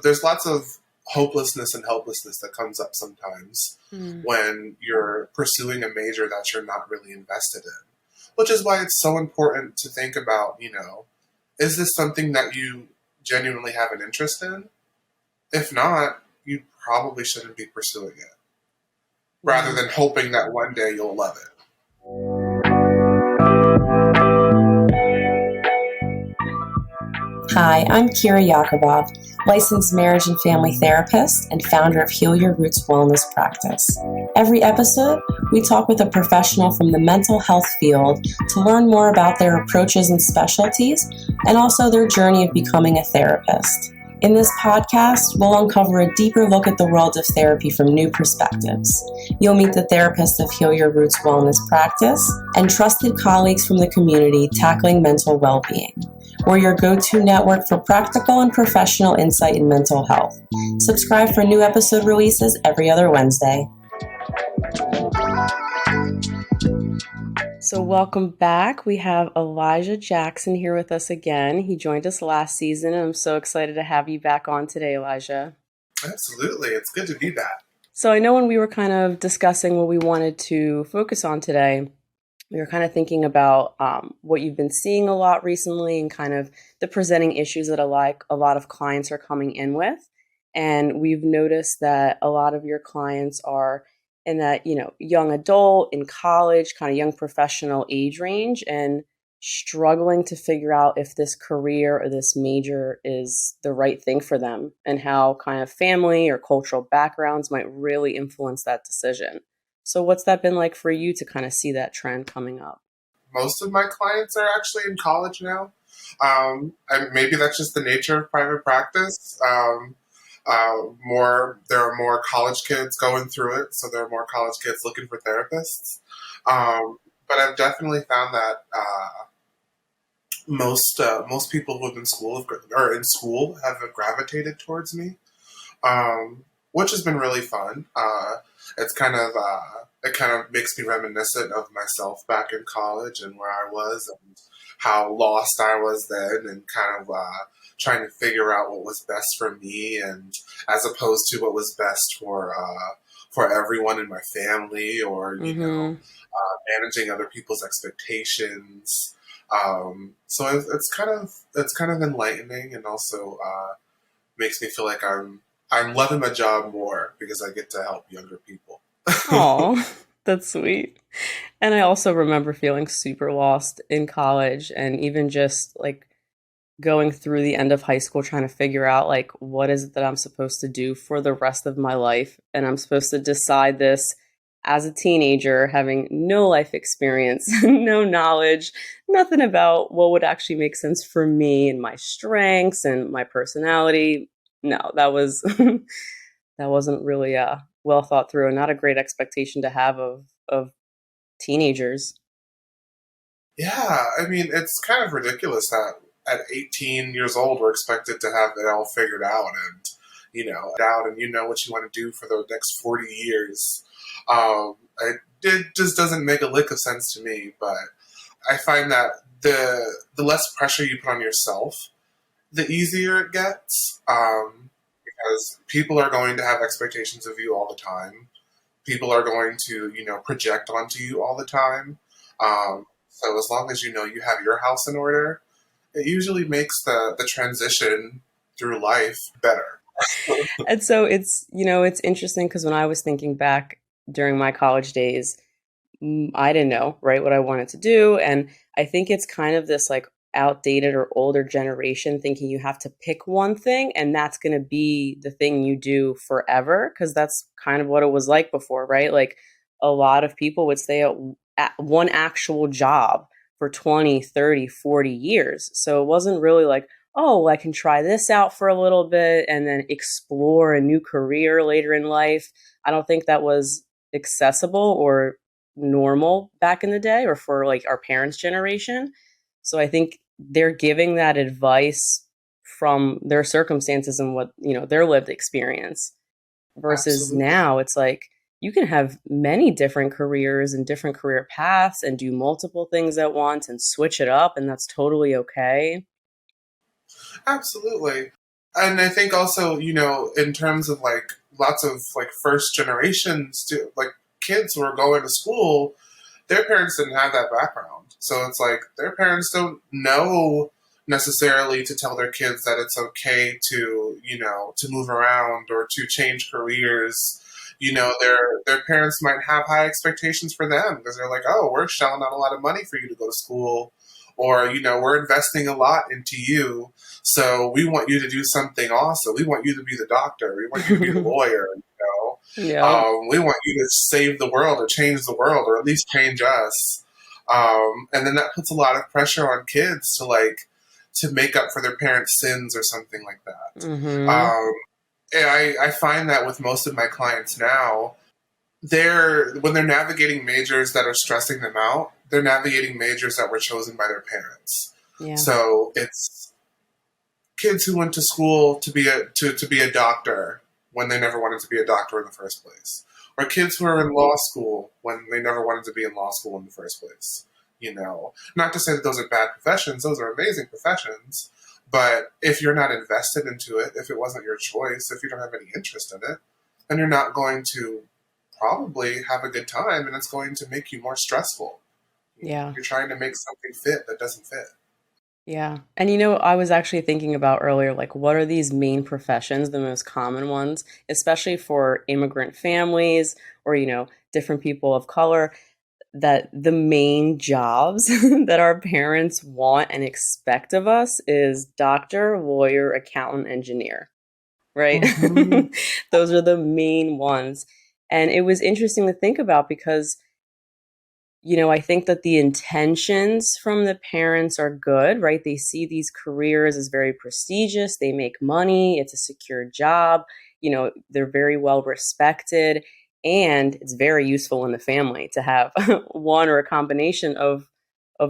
there's lots of hopelessness and helplessness that comes up sometimes when you're pursuing a major that you're not really invested in, which is why it's so important to think about, is this something that you genuinely have an interest in? If not, you probably shouldn't be pursuing it, rather than hoping that one day you'll love it. Hi, I'm Kira Yakubov, licensed marriage and family therapist and founder of Heal Your Roots Wellness Practice. Every episode, we talk with a professional from the mental health field to learn more about their approaches and specialties, and also their journey of becoming a therapist. In this podcast, we'll uncover a deeper look at the world of therapy from new perspectives. You'll meet the therapists of Heal Your Roots Wellness Practice and trusted colleagues from the community tackling mental well-being. We're your go-to network for practical and professional insight in mental health. Subscribe for new episode releases every other Wednesday. So welcome back. We have Elijah Jackson here with us again. He joined us last season, and I'm so excited to have you back on today, Elijah. Absolutely. It's good to be back. So I know when we were kind of discussing what we wanted to focus on today, we were kind of thinking about what you've been seeing a lot recently and kind of the presenting issues that a lot of clients are coming in with. And we've noticed that a lot of your clients are in that, young adult, in college, kind of young professional age range, and struggling to figure out if this career or this major is the right thing for them, and how kind of family or cultural backgrounds might really influence that decision. So what's that been like for you to kind of see that trend coming up? Most of my clients are actually in college now. And maybe that's just the nature of private practice. There are more college kids going through it, so there are more college kids looking for therapists. But I've definitely found that most people who have been in school have gravitated towards me, which has been really fun. It kind of makes me reminiscent of myself back in college and where I was and how lost I was then, and kind of trying to figure out what was best for me, and as opposed to what was best for everyone in my family, or managing other people's expectations. So it's kind of enlightening, and also makes me feel like I'm loving my job more because I get to help younger people. Oh, that's sweet. And I also remember feeling super lost in college, and even just like going through the end of high school, trying to figure out like, what is it that I'm supposed to do for the rest of my life? And I'm supposed to decide this as a teenager, having no life experience, no knowledge, nothing about what would actually make sense for me and my strengths and my personality. No, that wasn't really well thought through, and not a great expectation to have of teenagers. Yeah, I mean, it's kind of ridiculous that at 18 years old we're expected to have it all figured out, and what you want to do for the next 40 years. It just doesn't make a lick of sense to me. But I find that the less pressure you put on yourself, the easier it gets. Because people are going to have expectations of you all the time. People are going to, project onto you all the time. So as long as you have your house in order, it usually makes the transition through life better. And so it's interesting because when I was thinking back during my college days, I didn't know, right, what I wanted to do. And I think it's kind of this like outdated or older generation thinking you have to pick one thing and that's going to be the thing you do forever, because that's kind of what it was like before, right? Like a lot of people would stay at one actual job for 20, 30, 40 years. So it wasn't really like, oh, I can try this out for a little bit and then explore a new career later in life. I don't think that was accessible or normal back in the day, or for like our parents' generation. So I think they're giving that advice from their circumstances and what, their lived experience, versus Absolutely. Now it's like you can have many different careers and different career paths and do multiple things at once and switch it up. And that's totally okay. Absolutely. And I think also, in terms of like lots of like first generations to like kids who are going to school, their parents didn't have that background. So it's like their parents don't know necessarily to tell their kids that it's okay to, to move around or to change careers. Their parents might have high expectations for them because they're like, oh, we're shelling out a lot of money for you to go to school, or we're investing a lot into you, so we want you to do something awesome. We want you to be the doctor. We want you to be the lawyer. Yeah. We want you to save the world or change the world or at least change us. And then that puts a lot of pressure on kids to make up for their parents' sins or something like that. Mm-hmm. Um, and I find that with most of my clients now, when they're navigating majors that are stressing them out, they're navigating majors that were chosen by their parents. Yeah. So it's kids who went to school to be a doctor when they never wanted to be a doctor in the first place, or kids who are in law school when they never wanted to be in law school in the first place. Not to say that those are bad professions; those are amazing professions. But if you're not invested into it, if it wasn't your choice, if you don't have any interest in it, then you're not going to probably have a good time, and it's going to make you more stressful. Yeah. You're trying to make something fit that doesn't fit. Yeah. And I was actually thinking about earlier, like, what are these main professions, the most common ones, especially for immigrant families or, different people of color, that the main jobs that our parents want and expect of us is doctor, lawyer, accountant, engineer, right? Mm-hmm. Those are the main ones. And it was interesting to think about because I think that the intentions from the parents are good, right? They see these careers as very prestigious. They make money. It's a secure job. They're very well respected. And it's very useful in the family to have one or a combination of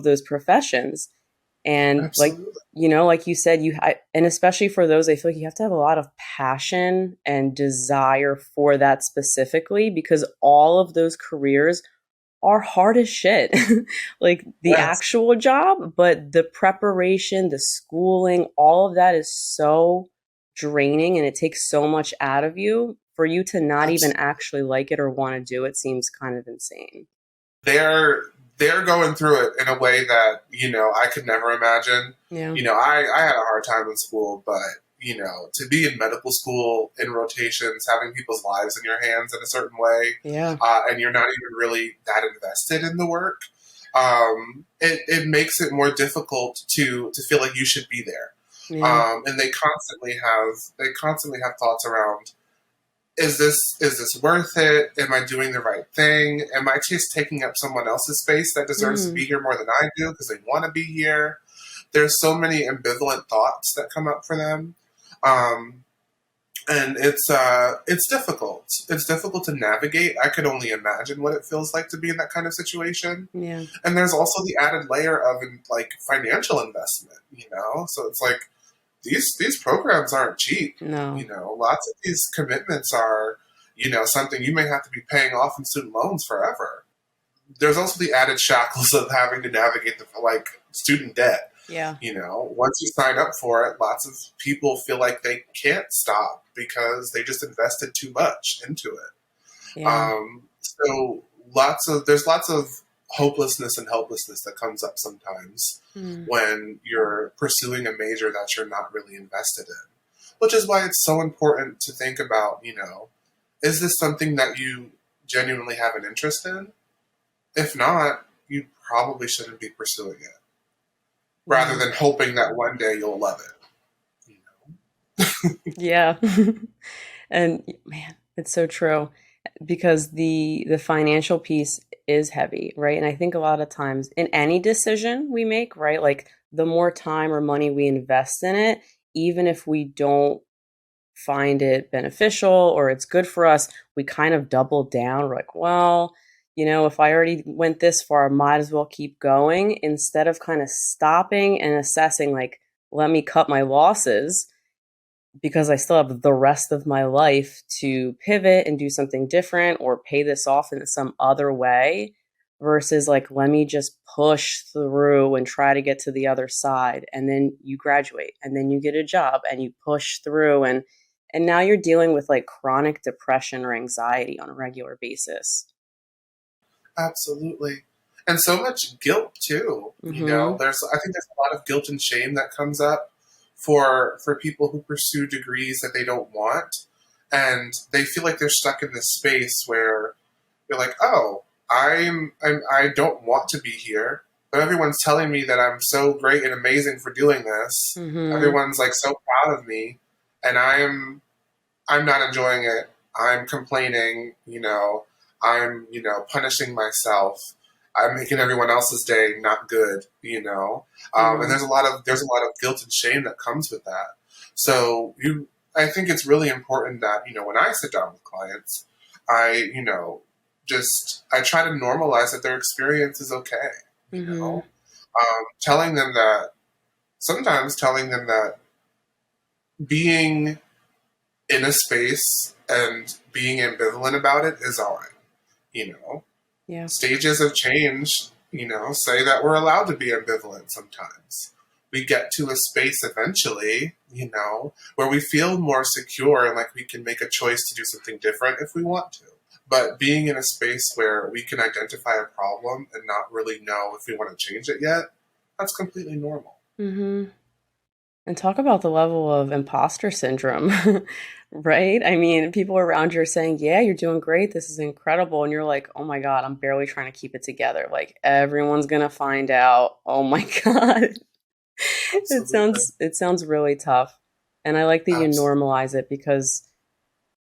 those professions. And Absolutely. like you said, and especially for those, I feel like you have to have a lot of passion and desire for that specifically because all of those careers are hard as shit. Like the Yes. actual job, but the preparation, the schooling, all of that is so draining and it takes so much out of you for you to not even Absolutely. actually like it or want to do it seems kind of insane. They're going through it in a way that I could never imagine. Yeah. I had a hard time in school, but to be in medical school in rotations, having people's lives in your hands in a certain way, Yeah. and you're not even really that invested in the work, it makes it more difficult to feel like you should be there. Yeah. And they constantly have thoughts around, is this worth it? Am I doing the right thing? Am I just taking up someone else's space that deserves to Mm. be here more than I do because they want to be here? There's so many ambivalent thoughts that come up for them, um, and it's difficult. It's difficult to navigate. I could only imagine what it feels like to be in that kind of situation. Yeah. And there's also the added layer of like financial investment. So it's like these programs aren't cheap. No. Lots of these commitments are, something you may have to be paying off in student loans forever. There's also the added shackles of having to navigate the like student debt. Yeah. Once you sign up for it, lots of people feel like they can't stop because they just invested too much into it. Yeah. So there's lots of hopelessness and helplessness that comes up sometimes Mm. when you're pursuing a major that you're not really invested in. Which is why it's so important to think about, is this something that you genuinely have an interest in? If not, you probably shouldn't be pursuing it, rather Yeah. than hoping that one day you'll love it. Yeah. And man, it's so true because the financial piece is heavy, right? And I think a lot of times in any decision we make, right? Like the more time or money we invest in it, even if we don't find it beneficial or it's good for us, we kind of double down. We're like, well, if I already went this far, I might as well keep going instead of kind of stopping and assessing, like, let me cut my losses because I still have the rest of my life to pivot and do something different or pay this off in some other way. versus like, let me just push through and try to get to the other side. And then you graduate and then you get a job and you push through, and now you're dealing with like chronic depression or anxiety on a regular basis. Absolutely. And so much guilt too. Mm-hmm. I think there's a lot of guilt and shame that comes up for people who pursue degrees that they don't want, and they feel like they're stuck in this space where you're like, oh, I don't want to be here, but everyone's telling me that I'm so great and amazing for doing this. Mm-hmm. Everyone's like so proud of me, and I'm not enjoying it. I'm complaining, I'm, punishing myself. I'm making everyone else's day not good. And Mm-hmm. there's a lot of guilt and shame that comes with that. So I think it's really important that, when I sit down with clients, I, I try to normalize that their experience is okay, Mm-hmm. telling them that, sometimes telling them that being in a space and being ambivalent about it is all right. You know, Yeah. Stages of change, say that we're allowed to be ambivalent sometimes. We get to a space eventually, where we feel more secure and like we can make a choice to do something different if we want to. But being in a space where we can identify a problem and not really know if we want to change it yet, that's completely normal. Mm-hmm. And talk about the level of imposter syndrome, right? I mean, people around you are saying, yeah, you're doing great. This is incredible. And you're like, oh my God, I'm barely trying to keep it together. Like everyone's gonna find out. Oh my God. Absolutely. It sounds really tough. And I like that you Absolutely. normalize it because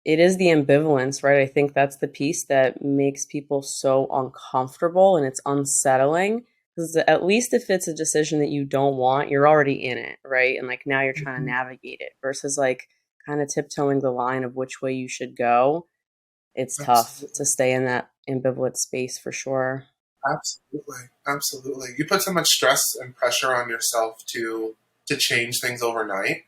it is the ambivalence, right? I think that's the piece that makes people so uncomfortable and it's unsettling. Because at least if it's a decision that you don't want, you're already in it, right? And like now you're trying to Mhm. navigate it versus like kind of tiptoeing the line of which way you should go. It's tough Absolutely. to stay in that ambivalent space for sure. Absolutely, absolutely. You put so much stress and pressure on yourself to change things overnight,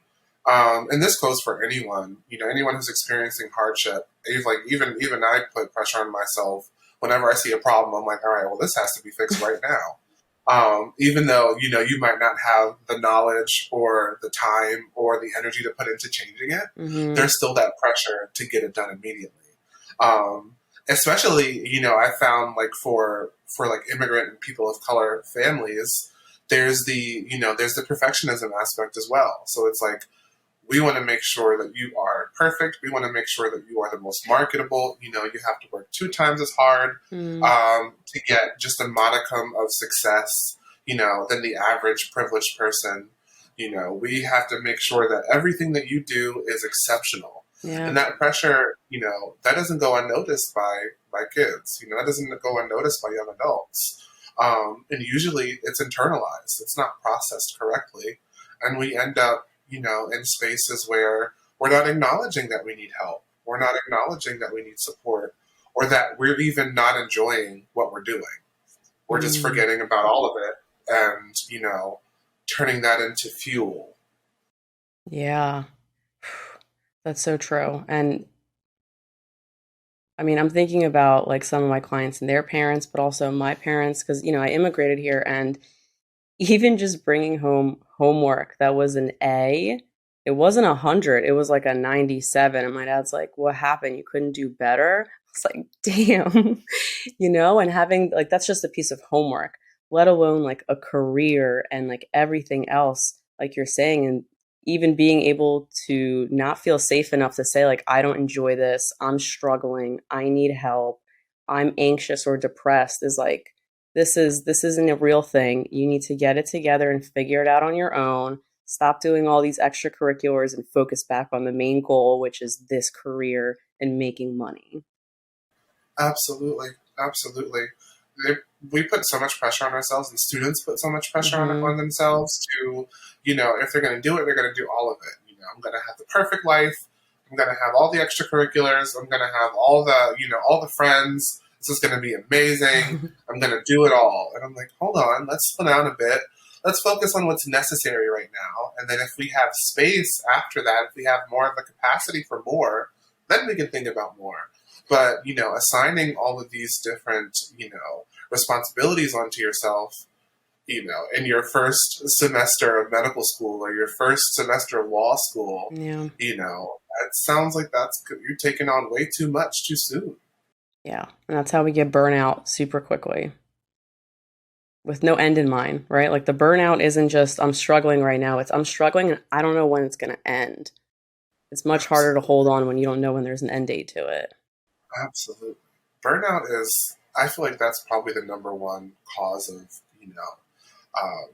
and this goes for anyone. Anyone who's experiencing hardship. Even I put pressure on myself whenever I see a problem. I'm like, all right, well, this has to be fixed right now. Even though you might not have the knowledge or the time or the energy to put into changing it, Mm-hmm. there's still that pressure to get it done immediately. Um, Especially, I found like for like immigrant and people of color families, there's the perfectionism aspect as well. So it's like we want to make sure that you are perfect. We want to make sure that you are the most marketable. You have to work 2 times as hard Mm-hmm. to get just a modicum of success, than the average privileged person. We have to make sure that everything that you do is exceptional. Yeah. And that pressure, that doesn't go unnoticed by kids. That doesn't go unnoticed by young adults. And usually it's internalized. It's not processed correctly. And we end up in spaces where we're not acknowledging that we need help. We're not acknowledging that we need support or that we're even not enjoying what we're doing. We're just Mm. forgetting about all of it and, turning that into fuel. Yeah. That's so true. And I mean, I'm thinking about like some of my clients and their parents, but also my parents, because, I immigrated here and even just bringing home homework that was an A, it wasn't 100, it was like a 97. And my dad's like, what happened? You couldn't do better? It's like, damn, and having like, that's just a piece of homework, let alone like a career and like everything else, like you're saying. And even being able to not feel safe enough to say, like, I don't enjoy this, I'm struggling, I need help, I'm anxious or depressed is like, this isn't a real thing. You need to get it together and figure it out on your own. Stop doing all these extracurriculars and focus back on the main goal, which is this career and making money. Absolutely. Absolutely. They, we put so much pressure on ourselves, and students put so much pressure on Mhm. themselves to, if they're going to do it, they're going to do all of it. I'm going to have the perfect life. I'm going to have all the extracurriculars. I'm going to have all the friends. This is going to be amazing. I'm going to do it all. And I'm like, hold on, let's slow down a bit. Let's focus on what's necessary right now. And then if we have space after that, if we have more of a capacity for more, then we can think about more. But, assigning all of these different, responsibilities onto yourself, in your first semester of medical school or your first semester of law school, Yeah. it sounds like you're taking on way too much too soon. Yeah. And that's how we get burnout super quickly with no end in mind, right? Like the burnout isn't just I'm struggling right now, it's I'm struggling and I don't know when it's going to end. It's much harder to Absolutely. hold on when you don't know when there's an end date to it. Absolutely. Burnout is, I feel like that's probably the number one cause of, um,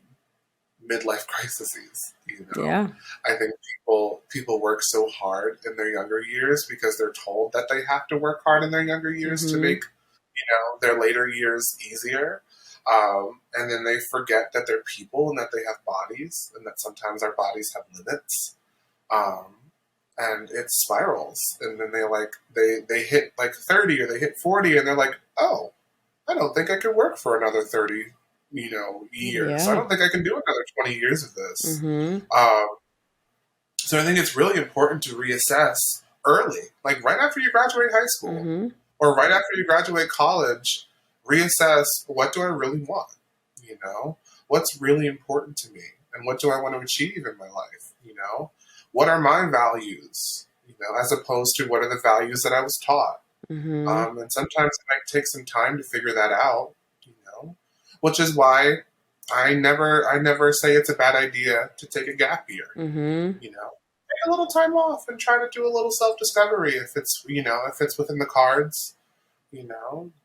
midlife crises. Yeah. I think people work so hard in their younger years because they're told that they have to work hard in their younger years to Mhm. make their later years easier. And then they forget that they're people and that they have bodies and that sometimes our bodies have limits. Um, and it spirals, and then they hit like 30 or they hit 40, and they're like, oh, I don't think I can work for another 30 years. I Yeah. don't think I can do another 20 years of this. Mhm. um, so I think it's really important to reassess early, like right after you graduate high school Mhm. or right after you graduate college. Reassess, what do I really want, what's really important to me, and what do I want to achieve in my life, what are my values, as opposed to what are the values that I was taught. Mhm. And sometimes it might take some time to figure that out, you know, which is why I never say it's a bad idea to take a gap year. Mhm. Take a little time off and try to do a little self discovery if it's within the cards.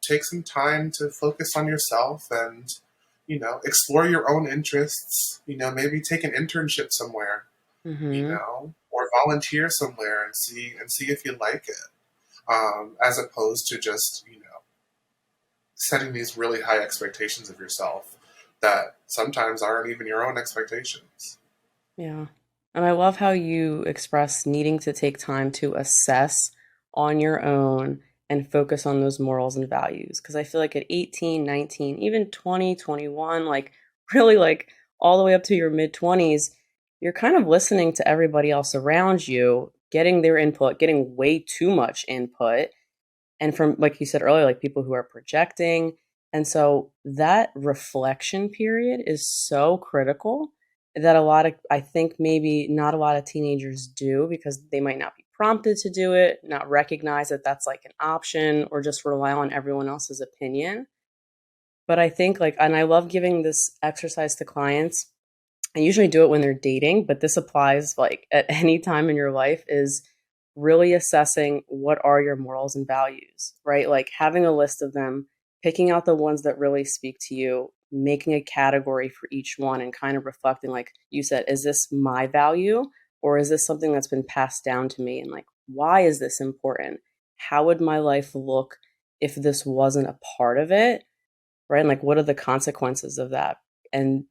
Take some time to focus on yourself and explore your own interests. Maybe take an internship somewhere, Mhm. or volunteer somewhere and see if you like it. As opposed to just setting these really high expectations of yourself that sometimes aren't even your own expectations. Yeah. And I love how you express needing to take time to assess on your own and focus on those morals and values. Because I feel like at 18, 19, even 20, 21, like really like all the way up to your mid 20s, you're kind of listening to everybody else around you, getting their input, getting way too much input. And from, like you said earlier, like people who are projecting. And so that reflection period is so critical that I think maybe not a lot of teenagers do because they might not be prompted to do it, not recognize that that's like an option, or just rely on everyone else's opinion. But I think like, and I love giving this exercise to clients. I usually do it when they're dating, but this applies like at any time in your life, is really assessing what are your morals and values, right? Like having a list of them, picking out the ones that really speak to you, making a category for each one and kind of reflecting, like you said, is this my value or is this something that's been passed down to me? And like, why is this important? How would my life look if this wasn't a part of it? Right? And like, what are the consequences of that? And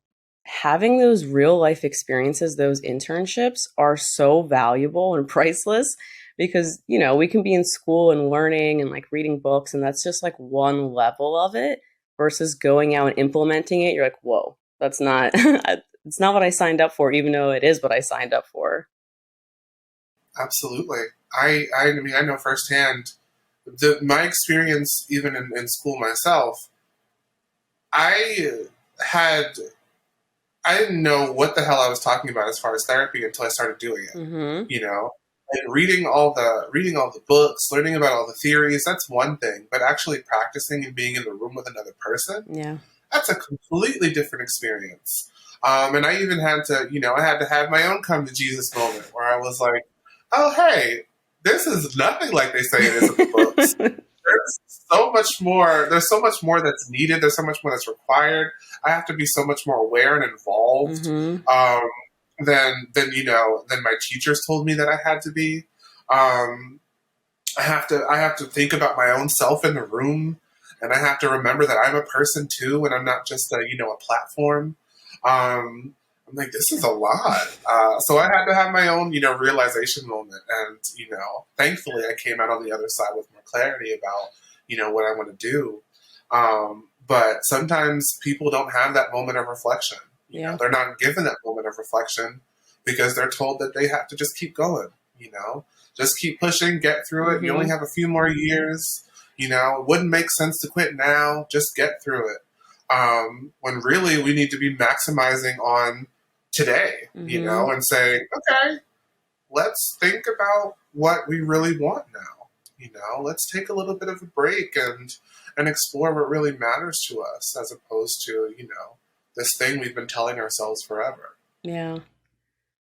having those real life experiences, those internships are so valuable and priceless because, we can be in school and learning and like reading books, and that's just like one level of it versus going out and implementing it. You're like, whoa, that's not, it's not what I signed up for, even though it is what I signed up for. Absolutely. I mean, I know firsthand my experience, even in school myself. I had I didn't know what the hell I was talking about as far as therapy until I started doing it. Mm-hmm. Like reading all the books, learning about all the theories, that's one thing. But actually practicing and being in the room with another person, Yeah. that's a completely different experience. And I even I had to have my own come to Jesus moment where I was like, oh, hey, this is nothing like they say it is in the books. There's so much more that's needed. There's so much more that's required. I have to be so much more aware and involved, Mm-hmm. um, than my teachers told me that I had to be. Um, I have to think about my own self in the room, and I have to remember that I'm a person too, and I'm not just a platform. I'm like, this is a lot. So I had to have my own realization moment, and thankfully I came out on the other side with more clarity about what I want to do. But sometimes people don't have that moment of reflection. Yeah. They're not given that moment of reflection because they're told that they have to just keep going. Just keep pushing, get through it. You only Mm-hmm. have a few more years. It wouldn't make sense to quit now. Just get through it. When really we need to be maximizing on today, Mm-hmm. and saying, okay, let's think about what we really want now. Let's take a little bit of a break and explore what really matters to us, as opposed to this thing we've been telling ourselves forever. Yeah.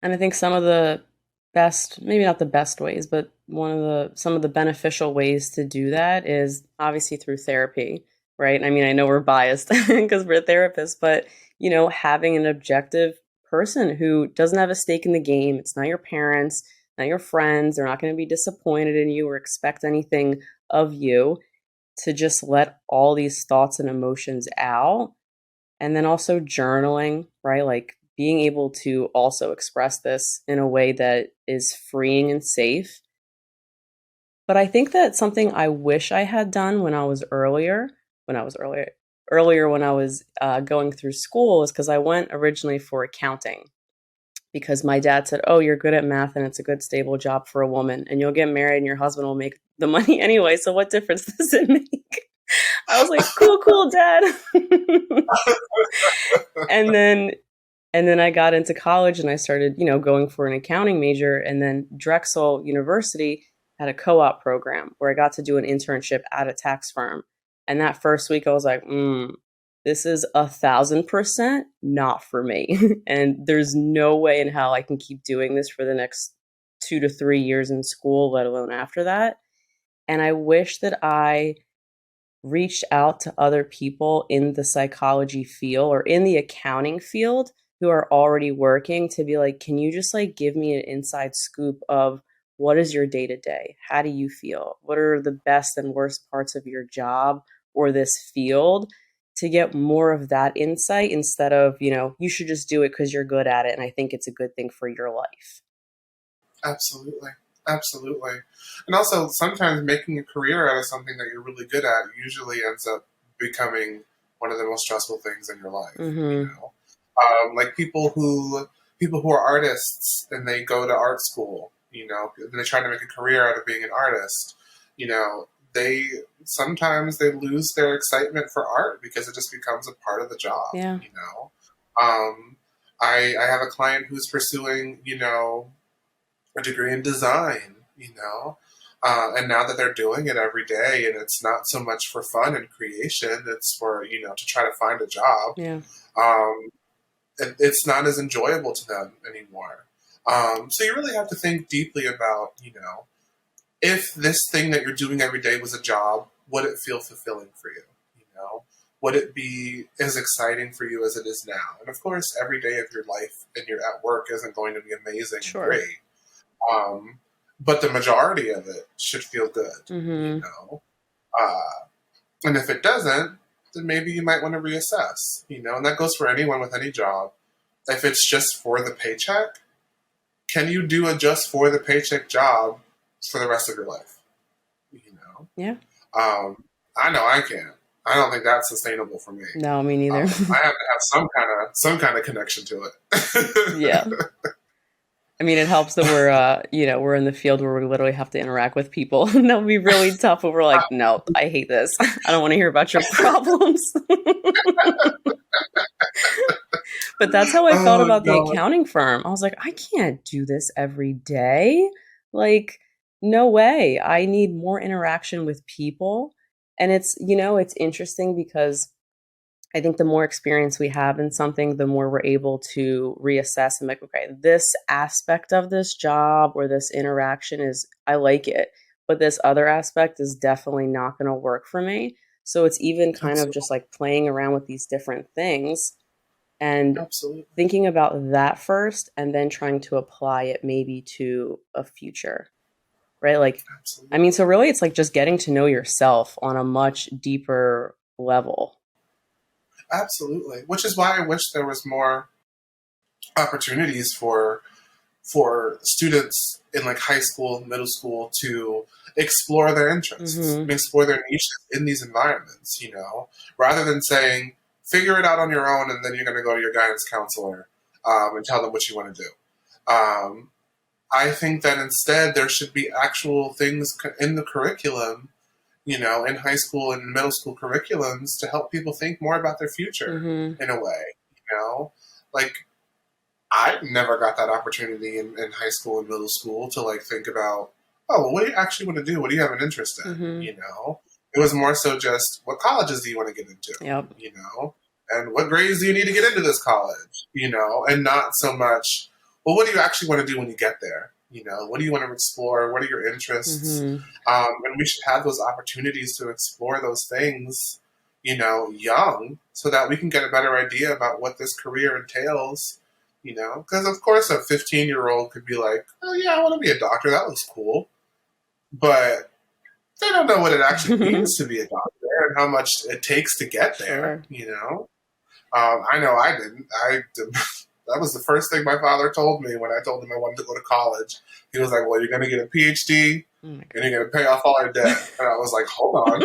And I think some of the best, maybe not the best ways, but some of the beneficial ways to do that is obviously through therapy, right? I mean, I know we're biased because we're therapists, but having an objective person who doesn't have a stake in the game. It's not your parents, not your friends. They're not going to be disappointed in you or expect anything of you, to just let all these thoughts and emotions out. And then also journaling, right? Like being able to also express this in a way that is freeing and safe. But I think that something I wish I had done when I was earlier when I was going through school, is because I went originally for accounting, because my dad said, "Oh, you're good at math and it's a good stable job for a woman, and you'll get married and your husband will make the money anyway. So what difference does it make?" I was like, "Cool, cool, dad." and then And then I got into college and I started, going for an accounting major. And then Drexel University had a co-op program where I got to do an internship at a tax firm. And that first week I was like, this is 1,000% not for me. And there's no way in hell I can keep doing this for the next 2 to 3 years in school, let alone after that. And I wish that I reached out to other people in the psychology field or in the accounting field who are already working, to be like, can you just like give me an inside scoop of what is your day to day? How do you feel? What are the best and worst parts of your job or this field? To get more of that insight, instead of, you should just do it because you're good at it. And I think it's a good thing for your life. Absolutely. Absolutely. And also, sometimes making a career out of something that you're really good at usually ends up becoming one of the most stressful things in your life. Mm-hmm. Like people who are artists and they go to art school, and they try to make a career out of being an artist. They sometimes they lose their excitement for art because it just becomes a part of the job. Yeah. Um, I have a client who's pursuing, a degree in design, and now that they're doing it every day, and it's not so much for fun and creation, it's for, to try to find a job. Yeah. Um, it's not as enjoyable to them anymore. So you really have to think deeply about, if this thing that you're doing every day was a job, would it feel fulfilling for you? Would it be as exciting for you as it is now? And of course, every day of your life and you're at work isn't going to be amazing and Sure. great. Um, but the majority of it should feel good, Mm-hmm. And if it doesn't, then maybe you might want to reassess, and that goes for anyone with any job. If it's just for the paycheck, can you do a just for the paycheck job for the rest of your life? You know, Yeah. I know I can't. I don't think that's sustainable for me. No, me neither. I have to have some kind of connection to Yeah. it. I mean, it helps that we're in the field where we literally have to interact with people. And that would be really tough. But we're like, no, I hate this. I don't want to hear about your problems. But that's how I felt Oh about the no, accounting firm. I was like, I can't do this every day. Like, no way. I need more interaction with people. And it's interesting because I think the more experience we have in something, the more we're able to reassess and like, okay, this aspect of this job or this interaction I like it, but this other aspect is definitely not going to work for me. So it's even kind of just absolutely, like playing around with these different things and absolutely, thinking about that first and then trying to apply it maybe to a future, right? Like, I absolutely, mean, so really it's like just getting to know yourself on a much deeper level. absolutely. Which is why I wish there was more opportunities for students in like high school, middle school to explore their interests Hmm. and explore their niches in these environments, rather than saying, figure it out on your own and then you're going to go to your guidance counselor and tell them what you want to do. I think that instead there should be actual things in the curriculum in high school and middle school curriculums to help people think more about their future Mm-hmm. in a way, like I never got that opportunity in high school and middle school to like think about, oh, well, what do you actually want to do? What do you have an interest in? Mm-hmm. It was more so just what colleges do you want to get into? Yep. And what grades do you need to get into this college? And not so much, well, what do you actually want to do when you get there? What do you want to explore? What are your interests? Mm-hmm. And we should have those opportunities to explore those things, young, so that we can get a better idea about what this career entails. Because of course a 15-year-old could be like, oh yeah, I want to be a doctor. That looks cool. But they don't know what it actually means to be a doctor and how much it takes to get there. Sure. I know I didn't. That was the first thing my father told me when I told him I wanted to go to college. He was like, well, you're going to get a PhD Oh my and you're going to pay off all your debt. And I was like, hold on.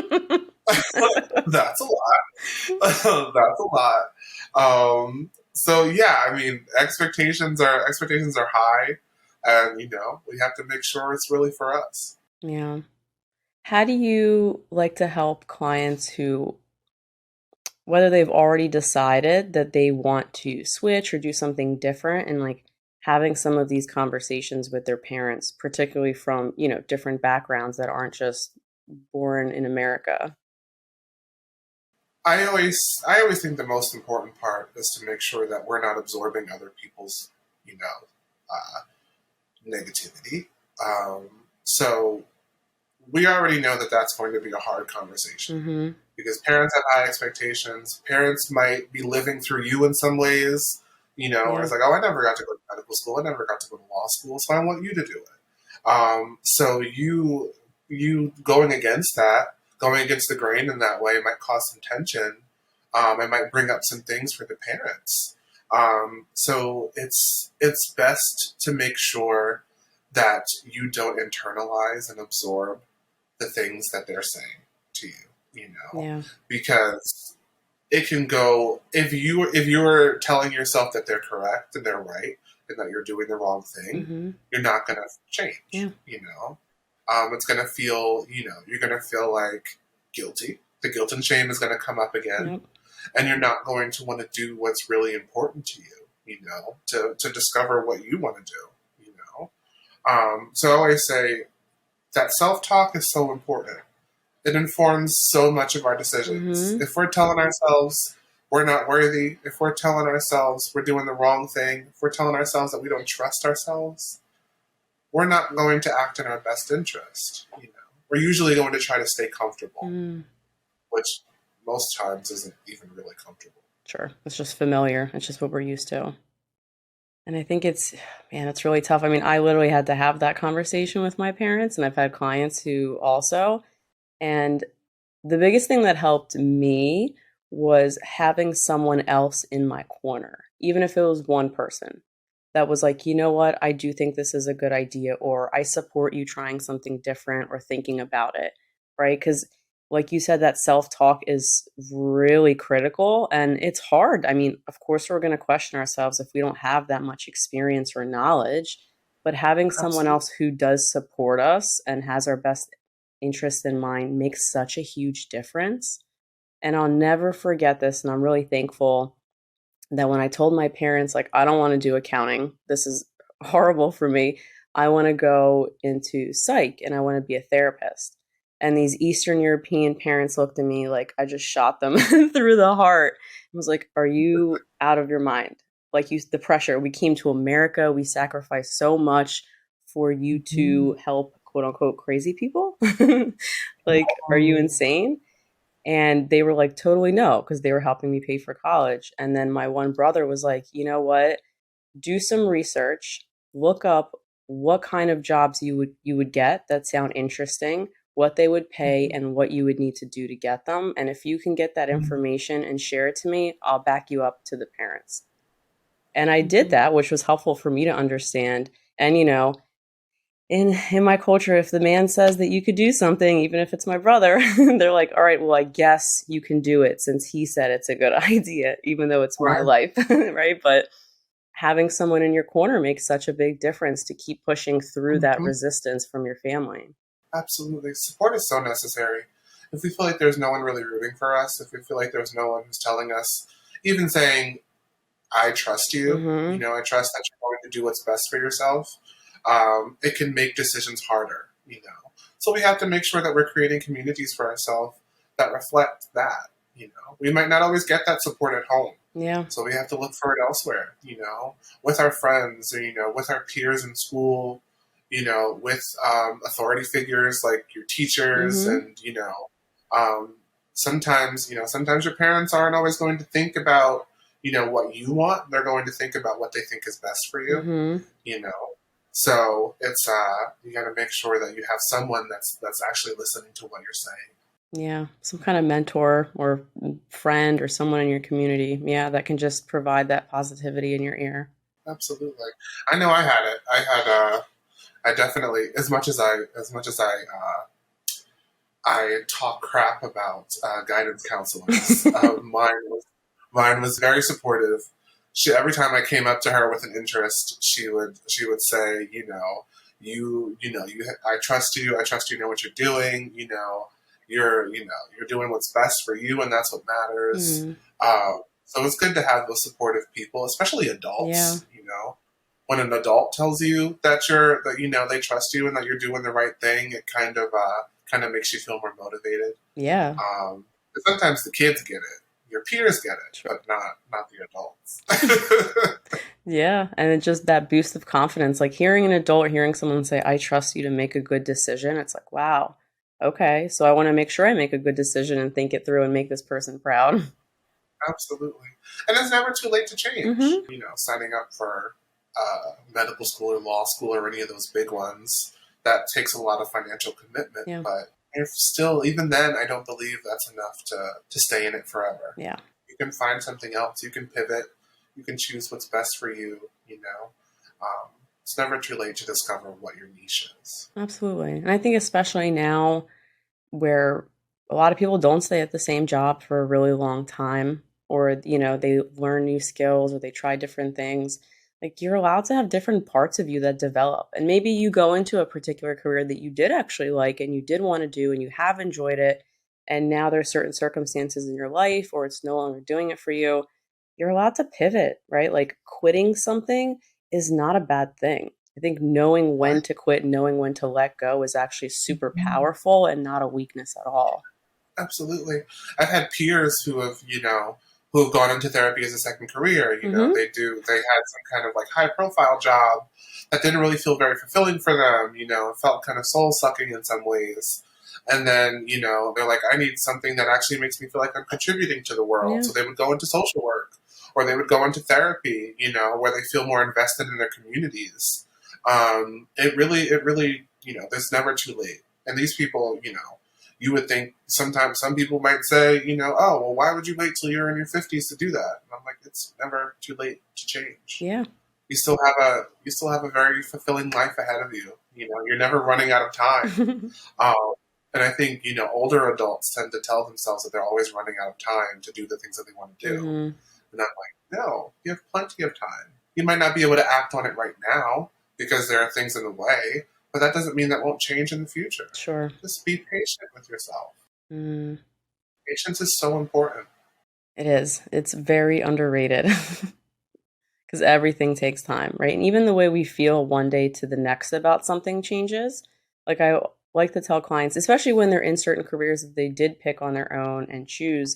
That's a lot. That's a lot. So yeah, I mean, expectations are high, and we have to make sure it's really for us. Yeah. How do you like to help clients who, whether they've already decided that they want to switch or do something different, and like having some of these conversations with their parents, particularly from, different backgrounds that aren't just born in America? I always think the most important part is to make sure that we're not absorbing other people's, uh, negativity. So we already know that that's going to be a hard conversation Mm-hmm. because parents have high expectations. Parents might be living through you in some ways, where Yeah. it's like, oh, I never got to go to medical school. I never got to go to law school, so I want you to do it. So you going against that, going against the grain in that way might cause some tension. It might bring up some things for the parents. So it's best to make sure that you don't internalize and absorb the things that they're saying to you, Yeah. because it can go if you're telling yourself that they're correct and they're right and that you're doing the wrong thing, Mm-hmm. you're not going to change. Yeah. It's going to feel, you're going to feel like guilty. The guilt and shame is going to come up again, Yep. and you're not going to want to do what's really important to you. To discover what you want to do. So I always say that self-talk is so important. It informs so much of our decisions. Mm-hmm. If we're telling ourselves we're not worthy, if we're telling ourselves we're doing the wrong thing, if we're telling ourselves that we don't trust ourselves, we're not going to act in our best interest. We're usually going to try to stay comfortable, Mm. which most times isn't even really comfortable. Sure. It's just familiar. It's just what we're used to. And I think man, it's really tough. I mean, I literally had to have that conversation with my parents, and I've had clients who also. And the biggest thing that helped me was having someone else in my corner, even if it was one person that was like, you know what, I do think this is a good idea, or I support you trying something different or thinking about it, right? Because, like you said, that self talk is really critical and it's hard. I mean, of course, we're going to question ourselves if we don't have that much experience or knowledge, but having someone Absolutely. else who does support us and has our best interest in mind makes such a huge difference. And I'll never forget this. And I'm really thankful that when I told my parents, like, I don't want to do accounting, this is horrible for me. I want to go into psych and I want to be a therapist. And these Eastern European parents looked at me like I just shot them through the heart. I was like, are you out of your mind? Like, the pressure. We came to America, we sacrificed so much for you Mhm. to help quote unquote crazy people. Like, are you insane? And they were like, totally no, because they were helping me pay for college. And then my one brother was like, you know what? Do some research, look up what kind of jobs you would get that sound interesting, what they would pay, Mhm. and what you would need to do to get them. And if you can get that Mhm. information and share it to me, I'll back you up to the parents. And I did Mhm. that, which was helpful for me to understand. And in my culture, if the man says that you could do something, even if it's my brother, they're like, all right, well, I guess you can do it since he said it's a good idea, even though it's my Right. life, right? But having someone in your corner makes such a big difference to keep pushing through that Mhm. resistance from your family. Absolutely. Support is so necessary. if we feel like there's no one really rooting for us, if we feel like there's no one who's telling us, even saying, I trust you, Mm-hmm. I trust that you're going to do what's best for yourself, it can make decisions harder. So we have to make sure that we're creating communities for ourselves that reflect that. We might not always get that support at home. Yeah. So we have to look for it elsewhere, with our friends or, with our peers in school, with authority figures like your teachers Mm-hmm. and, sometimes your parents aren't always going to think about, what you want. They're going to think about what they think is best for Mm-hmm. you know. So it's you got to make sure that you have someone that's actually listening to what you're saying. Yeah. Some kind of mentor or friend or someone in your community. Yeah, that can just provide that positivity in your ear. Absolutely. I know I had it. I definitely, as much as I talk crap about guidance counselors. Mine was very supportive. She every time I came up to her with an interest, she would say, I trust you. I trust you know what you're doing. You're doing what's best for you, and that's what matters. Mm, So it's good to have those supportive people, especially yeah. adults. When an adult tells you that they trust you and that you're doing the right thing, it kind of makes you feel more motivated. Yeah. But sometimes the kids get it, your peers get it, Sure. but not the adults. Yeah. And it's just that boost of confidence. Like hearing an adult, hearing someone say, I trust you to make a good decision. It's like, wow. Okay. So I want to make sure I make a good decision and think it through and make this person proud. Absolutely, and it's never too late to change. Mm-hmm. Signing up for medical school or law school or any of those big ones, that takes a lot of financial commitment, Yeah. but if still, even then, I don't believe that's enough to stay in it forever. Yeah. You can find something else. You can pivot. You can choose what's best for you. It's never too late to discover what your niche is. Absolutely. And I think especially now where a lot of people don't stay at the same job for a really long time, or they learn new skills or they try different things. Like you're allowed to have different parts of you that develop, and maybe you go into a particular career that you did actually like and you did want to do and you have enjoyed it, and now there's certain circumstances in your life or it's no longer doing it for you. You're allowed to pivot, right? Like quitting something is not a bad thing. I think knowing when Right? to quit, knowing when to let go is actually super powerful and not a weakness at all. Absolutely. I've had peers who have gone into therapy as a second career. Mm-hmm. They had some kind of like high profile job that didn't really feel very fulfilling for them. It felt kind of soul sucking in some ways. And then, they're like, I need something that actually makes me feel like I'm contributing to the world. Yeah. So they would go into social work or they would go into therapy, where they feel more invested in their communities. It really, there's never too late. And these people, you would think sometimes some people might say, oh, well, why would you wait till you're in your 50s to do that? And I'm like, it's never too late to change. Yeah. You still have a very fulfilling life ahead of you. You're never running out of time. Um, and I think, older adults tend to tell themselves that they're always running out of time to do the things that they want to do. Hmm. And I'm like, no, you have plenty of time. You might not be able to act on it right now because there are things in the way, but that doesn't mean that won't change in the future. Sure. Just be patient with yourself. Mm, Patience is so important. it is. It's very underrated because everything takes time, right? And even the way we feel one day to the next about something changes. Like I like to tell clients, especially when they're in certain careers that they did pick on their own and choose,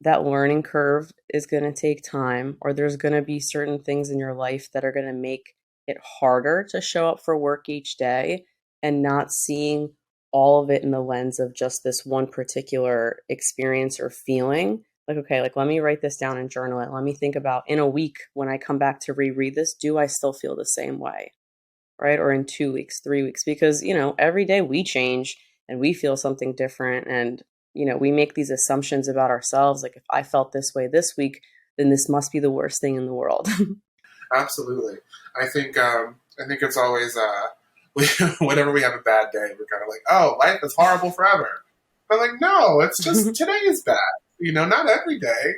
that learning curve is going to take time, or there's going to be certain things in your life that are going to make it harder to show up for work each day, and not seeing all of it in the lens of just this one particular experience or feeling. Like, okay, like let me write this down and journal it. Let me think about in a week when I come back to reread this, do I still feel the same way? Right? Or in 2 weeks, 3 weeks, because, every day we change and we feel something different. And, we make these assumptions about ourselves. Like, if I felt this way this week, then this must be the worst thing in the world. Absolutely. I think it's always whenever we have a bad day, we're kind of like, oh, life is horrible forever. I'm like, no, it's just today is bad. Not every day.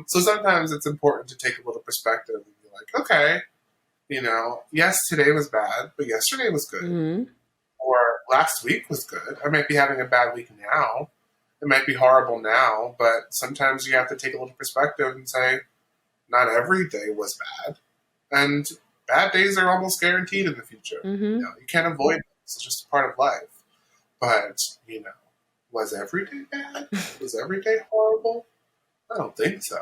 So sometimes it's important to take a little perspective and be like, okay, yes, today was bad, but yesterday was good. Hmm. Or last week was good. I might be having a bad week now. It might be horrible now, but sometimes you have to take a little perspective and say, not every day was bad. And bad days are almost guaranteed in the future. Mm-hmm. You can't avoid them. It's just a part of life. But, was every day bad? Was every day horrible? I don't think so.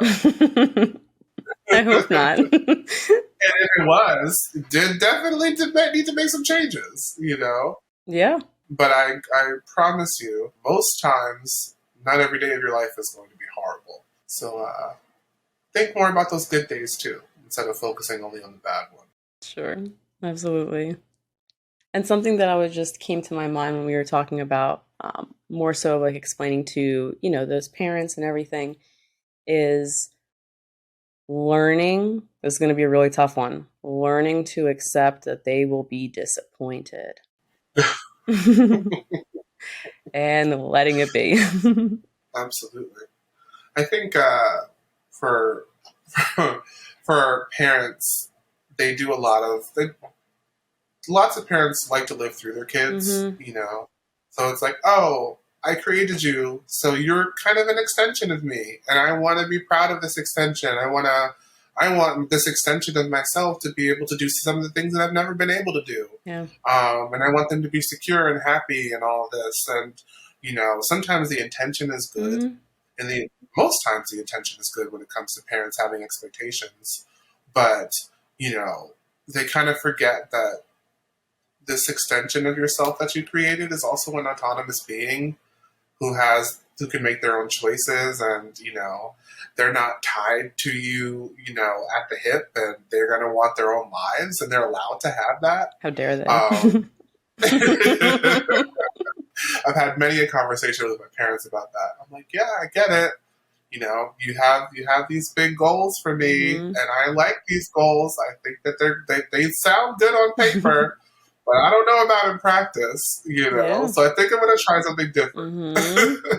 I hope not. And if it was, it did definitely need to make some changes, Yeah. But I promise you, most times, not every day of your life is going to be horrible. So think more about those good days too, instead of focusing only on the bad one. Sure. Absolutely. And something that just came to my mind when we were talking about more so like explaining to, those parents and everything is learning. This is going to be a really tough one. Learning to accept that they will be disappointed and letting it be. Absolutely. I think for for parents, they do lots of parents like to live through their kids, So it's like, oh, I created you, so you're kind of an extension of me, and I want to be proud of this extension. I want this extension of myself to be able to do some of the things that I've never been able to do. Yeah. And I want them to be secure and happy and all of this. And, sometimes the intention is good. Mm-hmm. And most times the intention is good when it comes to parents having expectations. But, they kind of forget that this extension of yourself that you created is also an autonomous being who can make their own choices, and they're not tied to you at the hip, and they're going to want their own lives, and they're allowed to have that. How dare they? I've had many a conversation with my parents about that. I'm like, yeah, I get it. You have these big goals for me, Mm-hmm. and I like these goals. I think that they sound good on paper, but I don't know about in practice. Yeah. So I think I'm going to try something different. Mm-hmm.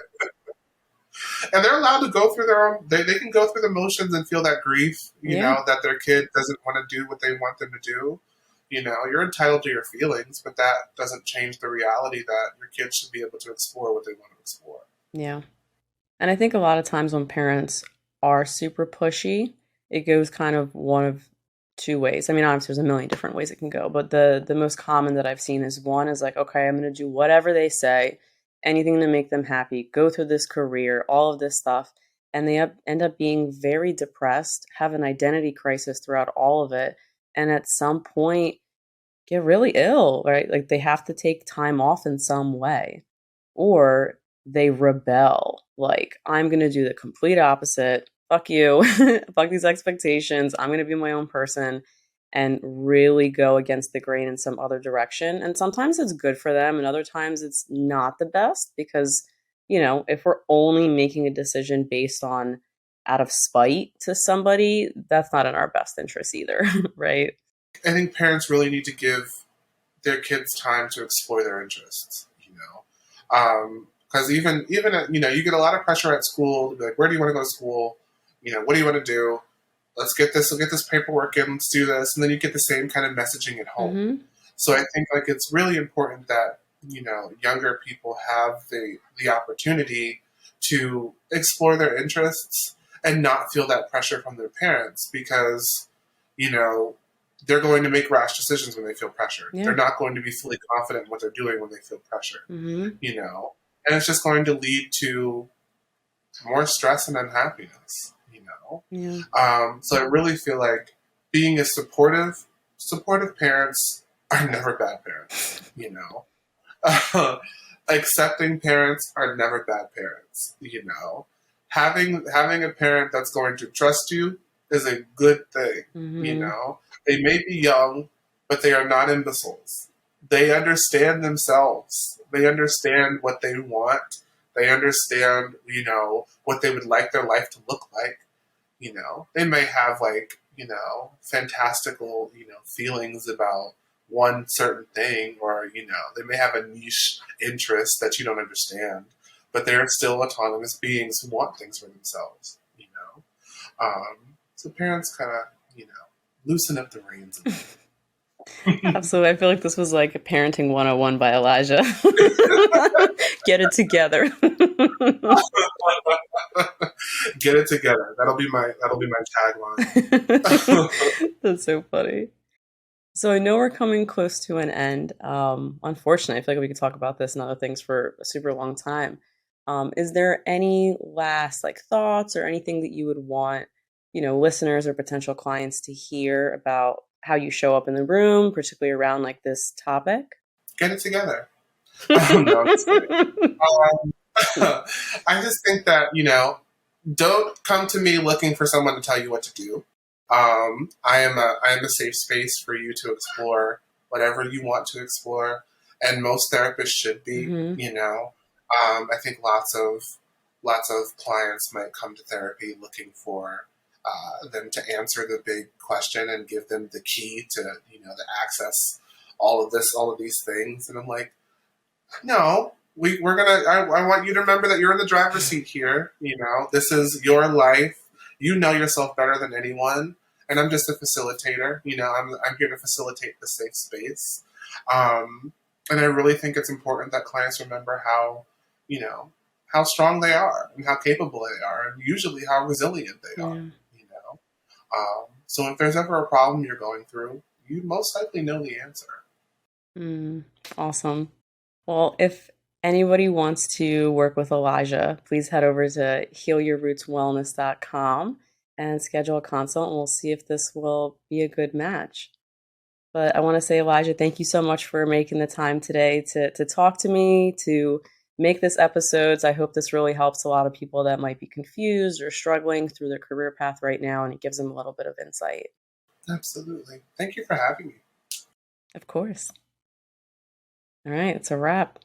And they're allowed to go through their own. They can go through the motions and feel that grief. That their kid doesn't want to do what they want them to do. You're entitled to your feelings, but that doesn't change the reality that your kids should be able to explore what they want to explore. Yeah. And I think a lot of times when parents are super pushy, it goes kind of one of two ways. I mean, obviously there's a million different ways it can go, but the most common that I've seen is one is like, okay, I'm going to do whatever they say, anything to make them happy, go through this career, all of this stuff. And they end up being very depressed, have an identity crisis throughout all of it. And at some point get really ill, right? Like they have to take time off in some way, or they rebel. Like, I'm going to do the complete opposite. Fuck you. Fuck these expectations. I'm going to be my own person and really go against the grain in some other direction. And sometimes it's good for them, and other times it's not the best because, if we're only making a decision based on out of spite to somebody, that's not in our best interest either, right? I think parents really need to give their kids time to explore their interests, because even you get a lot of pressure at school to be like, where do you want to go to school? What do you want to do? We'll get this paperwork in, let's do this. And then you get the same kind of messaging at home. Mm-hmm. So I think it's really important that, younger people have the opportunity to explore their interests and not feel that pressure from their parents, because, they're going to make rash decisions when they feel pressure. Yeah. They're not going to be fully confident in what they're doing when they feel pressure, Mm-hmm. And it's just going to lead to more stress and unhappiness, Yeah. So I really feel like being a supportive parents are never bad parents, Accepting parents are never bad parents, Having a parent that's going to trust you is a good thing, Mm-hmm. They may be young, but they are not imbeciles. They understand themselves. They understand what they want. They understand, what they would like their life to look like. They may have fantastical, feelings about one certain thing, or, they may have a niche interest that you don't understand, but they're still autonomous beings who want things for themselves, So parents kind of, loosen up the reins a bit. Absolutely. I feel like this was like a parenting 101 by Elijah. Get it together. Get it together. That'll be my tagline. That's so funny. So I know we're coming close to an end. Unfortunately, I feel like we could talk about this and other things for a super long time. Is there any last like thoughts or anything that you would want, listeners or potential clients to hear about how you show up in the room, particularly around like this topic? Get it together. No, I'm just kidding. Um, I just think that, don't come to me looking for someone to tell you what to do. I am a safe space for you to explore whatever you want to explore, and most therapists should be. Hmm. I think lots of clients might come to therapy looking for them to answer the big question and give them the key to access all of these things, and I'm like, no, we're gonna. I want you to remember that you're in the driver's seat here. This is your life. You know yourself better than anyone, and I'm just a facilitator. I'm here to facilitate the safe space. And I really think it's important that clients remember you know, how strong they are and how capable they are, and usually how resilient they are. Yeah. You know, so if there's ever a problem you're going through, you most likely know the answer. Mm, awesome. Well, if anybody wants to work with Elijah, please head over to healyourrootswellness.com and schedule a consult, and we'll see if this will be a good match. But I want to say, Elijah, thank you so much for making the time today to talk to me, to make this episode. I hope this really helps a lot of people that might be confused or struggling through their career path right now, and it gives them a little bit of insight. Absolutely. Thank you for having me. Of course. All right, it's a wrap.